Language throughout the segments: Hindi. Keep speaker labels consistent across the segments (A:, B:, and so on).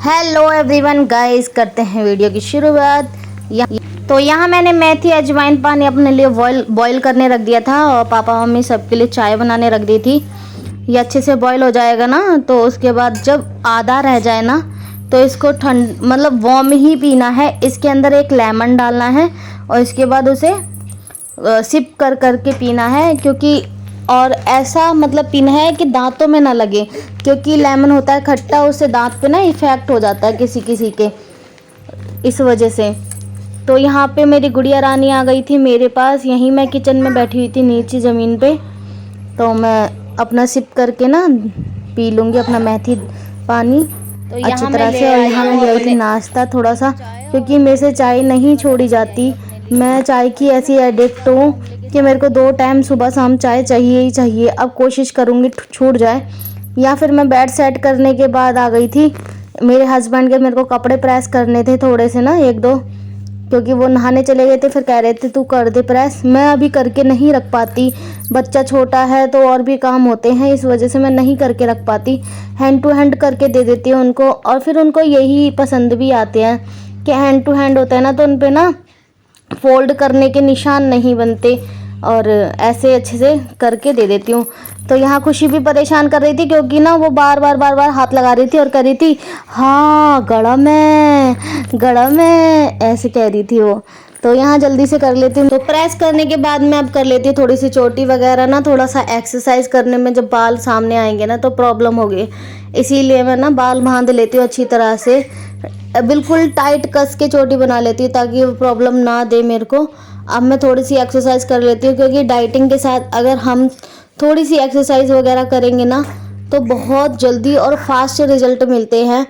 A: हेलो एवरीवन गाइस, करते हैं वीडियो की शुरुआत। यहाँ मैंने मेथी अजवाइन पानी अपने लिए बॉईल करने रख दिया था और पापा मम्मी सबके लिए चाय बनाने रख दी थी। ये अच्छे से बॉईल हो जाएगा ना, तो उसके बाद जब आधा रह जाए ना, तो इसको ठंड मतलब वार्म ही पीना है। इसके अंदर एक लेमन डालना है और इसके बाद उसे सिप कर करके पीना है, क्योंकि और ऐसा मतलब पीना है कि दांतों में ना लगे, क्योंकि लेमन होता है खट्टा, उससे दांत पे ना इफ़ेक्ट हो जाता है किसी किसी के, इस वजह से। तो यहाँ पे मेरी गुड़िया रानी आ गई थी मेरे पास, यहीं मैं किचन में बैठी हुई थी नीचे ज़मीन पे। तो मैं अपना सिप करके ना पी लूँगी अपना मेथी पानी अच्छी तरह से। और यहाँ मैं ले आई थी नाश्ता थोड़ा सा, क्योंकि मेरे से चाय नहीं छोड़ी जाती। मैं चाय की ऐसी एडिक्ट हूँ कि मेरे को 2 टाइम सुबह शाम चाय चाहिए ही चाहिए। अब कोशिश करूँगी छूट जाए। या फिर मैं बेड सेट करने के बाद आ गई थी। मेरे हस्बैंड के मेरे को कपड़े प्रेस करने थे थोड़े से ना, 1-2, क्योंकि वो नहाने चले गए थे। फिर कह रहे थे तू कर दे प्रेस। मैं अभी करके नहीं रख पाती, बच्चा छोटा है तो और भी काम होते हैं, इस वजह से मैं नहीं करके रख पाती। हैंड टू हैंड करके दे देती हूँ उनको, और फिर उनको यही पसंद भी आते हैं कि हैंड टू हैंड होता है ना, तो उन पे ना फोल्ड करने के निशान नहीं बनते, और ऐसे अच्छे से करके दे देती हूँ। तो यहाँ खुशी भी परेशान कर रही थी, क्योंकि ना वो बार बार हाथ लगा रही थी और कर रही थी हाँ गड़म है ऐसे कह रही थी वो। तो यहाँ जल्दी से कर लेती हूँ। तो प्रेस करने के बाद मैं अब कर लेती हूँ थोड़ी सी चोटी वगैरह ना, थोड़ा सा एक्सरसाइज करने में जब बाल सामने आएंगे ना तो प्रॉब्लम होगी, इसीलिए मैं ना बाल बांध लेती हूँ अच्छी तरह से, बिल्कुल टाइट कस के चोटी बना लेती हूँ ताकि वो प्रॉब्लम ना दे मेरे को। अब मैं थोड़ी सी एक्सरसाइज कर लेती हूँ, क्योंकि डाइटिंग के साथ अगर हम थोड़ी सी एक्सरसाइज वगैरह करेंगे ना तो बहुत जल्दी और फास्ट रिजल्ट मिलते हैं।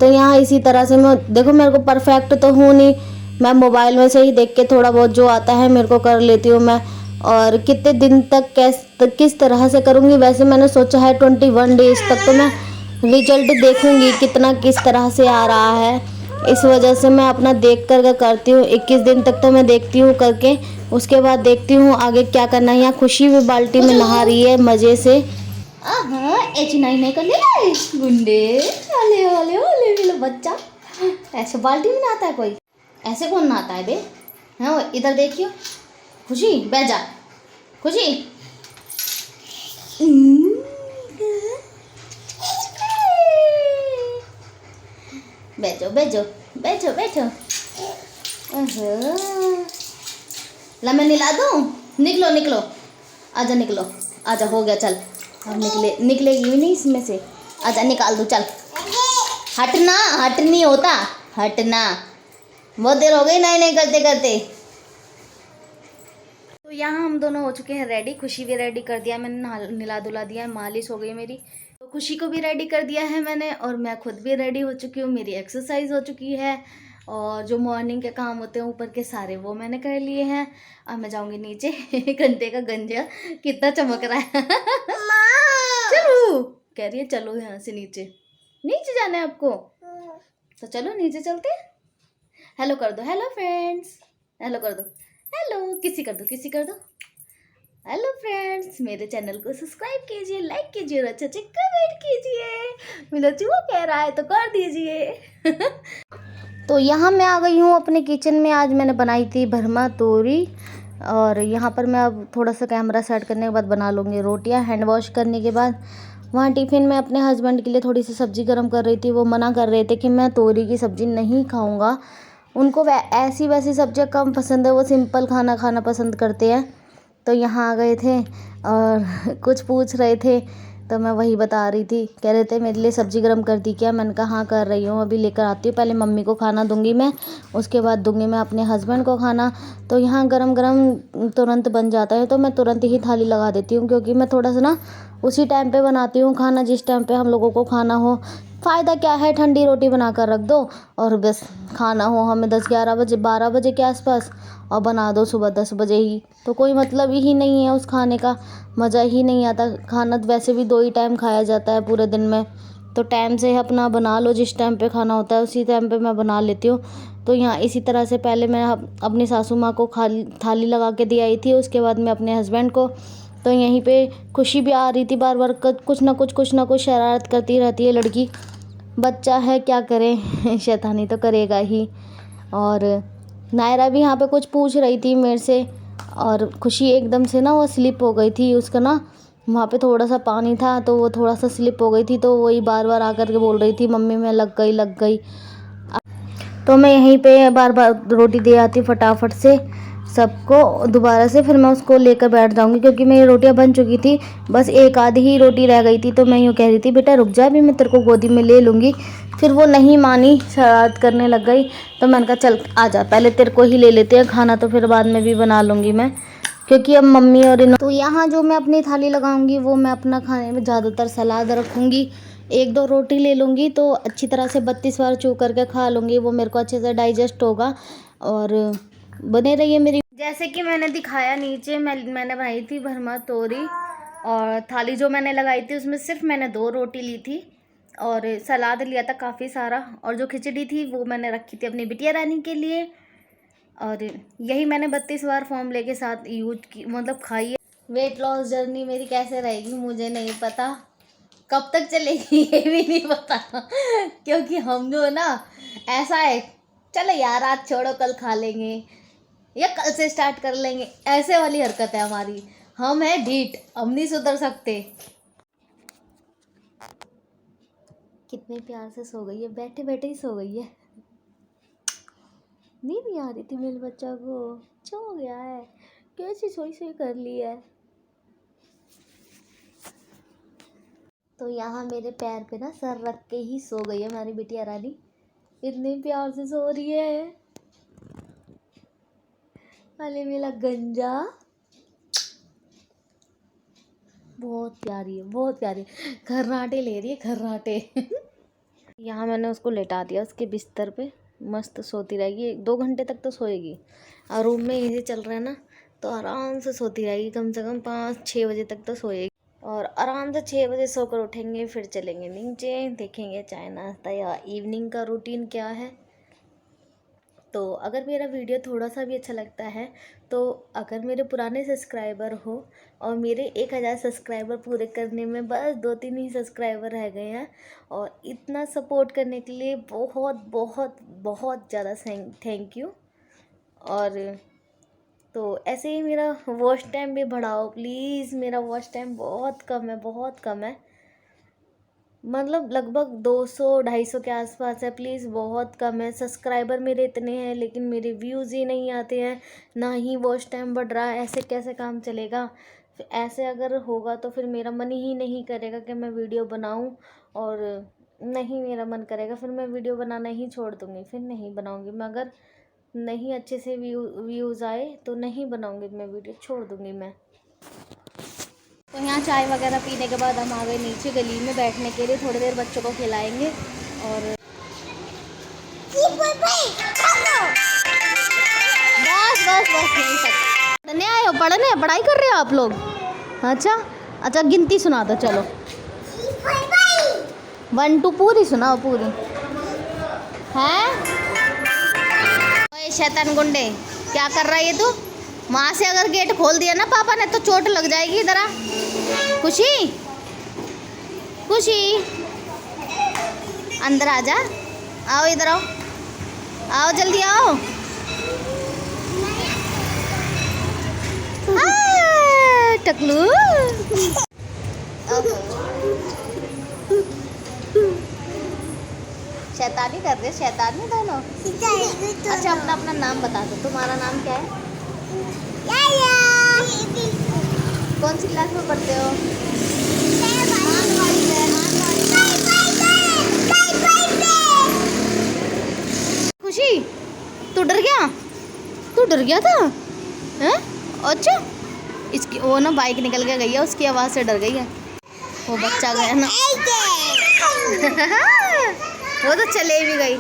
A: तो यहाँ इसी तरह से मैं देखो, मेरे को परफेक्ट तो हूँ नहीं, मैं मोबाइल में से ही देख के थोड़ा बहुत जो आता है मेरे को कर लेती हूँ मैं। और कितने दिन तक किस तरह से करूँगी, वैसे मैंने सोचा है 21 डेज तक तो मैं रिजल्ट देखूंगी कितना किस तरह से आ रहा है। इस वजह से मैं अपना देख कर करती हूँ। 21 दिन तक तो मैं देखती हूँ करके, उसके बाद देखती हूँ आगे क्या करना है। यहाँ खुशी भी बाल्टी में नहा रही है मज़े से। एच नहीं कर ले गुंडे, ओले ओले ओले मेरा बच्चा ऐसे बाल्टी में नहाता है कोई? ऐसे कौन नहाता है बे? हाँ इधर देखियो खुशी, बैठ जा खुशी। बैठो बैठो बैठो बैठो। ला मैं निला दूँ? निकलो निकलो, आजा निकलो, आजा हो गया चल। अब निकलेगी भी नहीं इसमें से, आजा निकाल दूँ चल। हटना, हट नहीं होता, हटना। बहुत देर हो गई नहीं नहीं करते करते। तो यहाँ हम दोनों हो चुके हैं रेडी, खुशी भी रेडी कर दिया मैंने, निला धुला दिया है, मालिश हो गई मेरी। तो खुशी को भी रेडी कर दिया है मैंने, और मैं खुद भी रेडी हो चुकी हूँ, मेरी एक्सरसाइज हो चुकी है, और जो मॉर्निंग के काम होते हैं ऊपर के सारे वो मैंने कर लिए हैं। अब मैं जाऊँगी नीचे। घंटे का गंजा कितना चमक रहा है। चलो कह रही है चलो यहाँ से नीचे, नीचे जाना है आपको, तो चलो नीचे चलते। हेलो कर दो, हेलो फ्रेंड्स, हेलो कर दो, हेलो किसी कर दो, किसी कर दो। हेलो फ्रेंड्स, मेरे चैनल को सब्सक्राइब कीजिए, लाइक कीजिए और अच्छे कमेंट कीजिए। मेरा चूहा कह रहा है तो कर दीजिए। तो यहाँ मैं आ गई हूँ अपने किचन में। आज मैंने बनाई थी भरमा तोरी, और यहाँ पर मैं अब थोड़ा सा कैमरा सेट करने के बाद बना लूँगी रोटियाँ। हैंड वॉश करने के बाद वहाँ टिफ़िन में अपने हस्बैंड के लिए थोड़ी सी सब्ज़ी गर्म कर रही थी। वो मना कर रहे थे कि मैं तोरी की सब्ज़ी नहीं खाऊँगा, उनको ऐसी वैसी सब्जियाँ कम पसंद है, वो सिंपल खाना खाना पसंद करते हैं। तो यहाँ आ गए थे और कुछ पूछ रहे थे, तो मैं वही बता रही थी। कह रहे थे मेरे लिए सब्ज़ी गर्म कर दी क्या? मैंने कहा हाँ कर रही हूँ, अभी लेकर आती हूँ। पहले मम्मी को खाना दूंगी मैं, उसके बाद दूंगी मैं अपने हस्बैंड को खाना। तो यहाँ गरम गरम तुरंत बन जाता है, तो मैं तुरंत ही थाली लगा देती हूँ, क्योंकि मैं थोड़ा सा ना उसी टाइम पे बनाती हूँ खाना जिस टाइम पे हम लोगों को खाना हो। फ़ायदा क्या है, ठंडी रोटी बना कर रख दो और बस खाना हो हमें 10-11 बजे 12 बजे के आसपास, और बना दो सुबह 10 बजे ही, तो कोई मतलब ही नहीं है उस खाने का, मज़ा ही नहीं आता। खाना वैसे भी 2 ही टाइम खाया जाता है पूरे दिन में, तो टाइम से अपना बना लो, जिस टाइम पे खाना होता है उसी टाइम पे मैं बना लेती हूँ। तो यहाँ इसी तरह से पहले मैं अपनी सासू माँ को थाली लगा के दी आई थी, उसके बाद मैं अपने हस्बैंड को। तो यहीं पे खुशी भी आ रही थी, बार बार कुछ ना कुछ शरारत करती रहती है लड़की। बच्चा है क्या करे, शैतानी तो करेगा ही। और नायरा भी यहाँ पे कुछ पूछ रही थी मेरे से, और खुशी एकदम से ना वो स्लिप हो गई थी। उसका ना वहाँ पे थोड़ा सा पानी था तो वो थोड़ा सा स्लिप हो गई थी, तो वही बार बार आकर के बोल रही थी मम्मी मैं लग गई लग गई। तो मैं यहीं पे बार बार रोटी दे आती फटाफट से सबको दोबारा से, फिर मैं उसको लेकर बैठ जाऊंगी क्योंकि मेरी रोटियां बन चुकी थी, बस एक आधी ही रोटी रह गई थी। तो मैं यूँ कह रही थी बेटा रुक जा, भी मैं तेरे को गोदी में ले लूँगी। फिर वो नहीं मानी, शरारत करने लग गई। तो मैंने कहा चल आ जा, पहले तेरे को ही ले लेते हैं खाना, तो फिर बाद में भी बना लूँगी मैं, क्योंकि अब मम्मी और इन तो यहाँ जो मैं अपनी थाली लगाऊंगी वो मैं अपना खाने में ज़्यादातर सलाद रखूँगी। एक दो रोटी ले लूँगी तो अच्छी तरह से 32 बार चू करके खा लूँगी, वो मेरे को अच्छे से डाइजेस्ट होगा। और बने रहिए मेरी, जैसे कि मैंने दिखाया नीचे मैंने बनाई थी भरमा तोरी, और थाली जो मैंने लगाई थी उसमें सिर्फ मैंने 2 रोटी ली थी और सलाद लिया था काफ़ी सारा, और जो खिचड़ी थी वो मैंने रखी थी अपनी बिटिया रानी के लिए। और यही मैंने 32 बार फॉर्मूले के साथ यूज की, मतलब खाई है। वेट लॉस जर्नी मेरी कैसे रहेगी मुझे नहीं पता, कब तक चलेगी ये भी नहीं पता क्योंकि हम जो है ना ऐसा है, चलो यार आज छोड़ो कल खा लेंगे या कल से स्टार्ट कर लेंगे, ऐसे वाली हरकत है हमारी। हम है ढीठ, हम नहीं सुधर सकते। कितने प्यार से सो गई है, बैठे बैठे ही सो गई है। नींद नहीं आ रही थी मेरे बच्चा को, सो गया है, कैसी सोई सोई कर ली है। तो यहाँ मेरे पैर पे ना सर रख के ही सो गई है हमारी बिटिया रानी, इतने प्यार से सो रही है। अले मेरा गंजा, बहुत प्यारी है, बहुत प्यारी, खर्राटे ले रही है खर्राटे यहाँ मैंने उसको लेटा दिया उसके बिस्तर पे, मस्त सोती रहेगी, 2 घंटे तक तो सोएगी। और रूम में एसी चल रहा है ना, तो आराम से सोती रहेगी, कम से कम 5-6 बजे तक तो सोएगी। और आराम से 6 बजे सोकर उठेंगे, फिर चलेंगे नीचे, देखेंगे चाय नाश्ता या इवनिंग का रूटीन क्या है। तो अगर मेरा वीडियो थोड़ा सा भी अच्छा लगता है, तो अगर मेरे पुराने सब्सक्राइबर हो, और मेरे 1000 सब्सक्राइबर पूरे करने में बस 2-3 ही सब्सक्राइबर रह गए हैं, और इतना सपोर्ट करने के लिए बहुत बहुत बहुत ज़्यादा थैंक यू। और तो ऐसे ही मेरा वॉच टाइम भी बढ़ाओ प्लीज़, मेरा वॉच टाइम बहुत कम है, बहुत कम है, मतलब लगभग 200-250 के आसपास है, प्लीज़ बहुत कम है। सब्सक्राइबर मेरे इतने हैं लेकिन मेरे व्यूज़ ही नहीं आते हैं, ना ही वॉच टाइम बढ़ रहा है, ऐसे कैसे काम चलेगा। ऐसे अगर होगा तो फिर मेरा मन ही नहीं करेगा कि मैं वीडियो बनाऊं, और नहीं मेरा मन करेगा फिर मैं वीडियो बनाना ही छोड़ दूँगी, फिर नहीं बनाऊँगी मैं। अगर नहीं अच्छे से व्यूज़ आए तो नहीं बनाऊँगी मैं वीडियो, छोड़ दूँगी मैं। तो यहाँ चाय वगैरह पीने के बाद हम आ गए नीचे गली में बैठने के लिए, थोड़ी देर बच्चों को खिलाएंगे। और बस बस बस यहीं तक। पढ़ने आए हो, पढ़ने पढ़ाई कर रहे हो आप लोग? अच्छा अच्छा, गिनती सुना दो चलो, 1 2 पूरी सुनाओ पूरी। हैं ओए शैतान गुंडे, क्या कर रहा है ये तू? वहाँ से अगर गेट खोल दिया ना पापा ने तो चोट लग जाएगी। इधर आ खुशी, खुशी अंदर आ जा, आओ इधर आओ, आओ जल्दी आओ। टकलू शैतानी कर रहे, शैतानी दोनों। अच्छा अपना अपना नाम बता दो, तुम्हारा नाम क्या है? कौन सी क्लास में पढ़ते हो? खुशी तू डर गया, तू डर गया था हैं? अच्छा इसकी वो ना बाइक निकल के गई है, उसकी आवाज़ से डर गई है, वो बच्चा गया ना वो तो चले भी गई।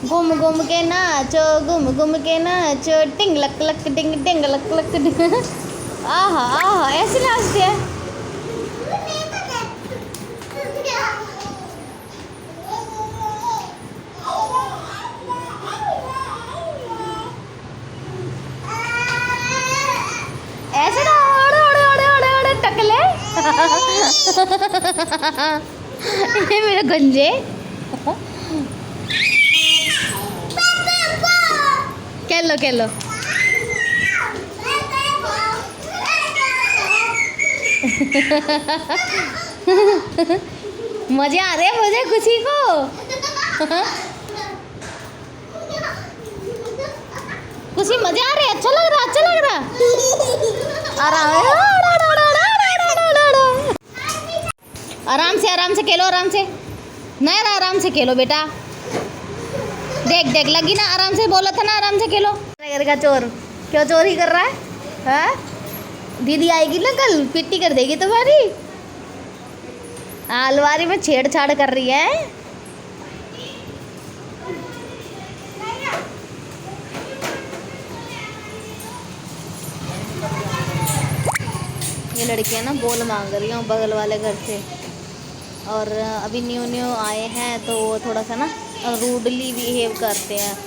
A: घूम घूम के नाचो, घूम घूम के नाचो, टिंग लक लक टिंग टिंग लक लक टिंग। आहा आहा ऐसे नाचते हैं। ऐसे ना ओड़े ओड़े ओड़े ओड़े ओड़े टकले ये मेरे गंजे। खेलो खेलो। मजे आ रहे हैं मुझे खुशी को। खुशी मजे आ रहे हैं, अच्छा लग रहा, अच्छा लग रहा। आराम से खेलो, आराम से। नहीं आराम से खेलो बेटा। देख देख लगी ना, आराम से बोला था ना, आराम से खेलो। का चोर क्यों चोरी कर रहा है? हाँ? दीदी आएगी ना कल, पिट्टी कर देगी तुम्हारी। अलमारी में छेड़छाड़ कर रही है। ये लड़कियां ना बॉल मांग रही हूँ बगल वाले घर से, और अभी न्यू न्यू आए हैं तो वो थोड़ा सा ना रूडली बिहेव करते हैं।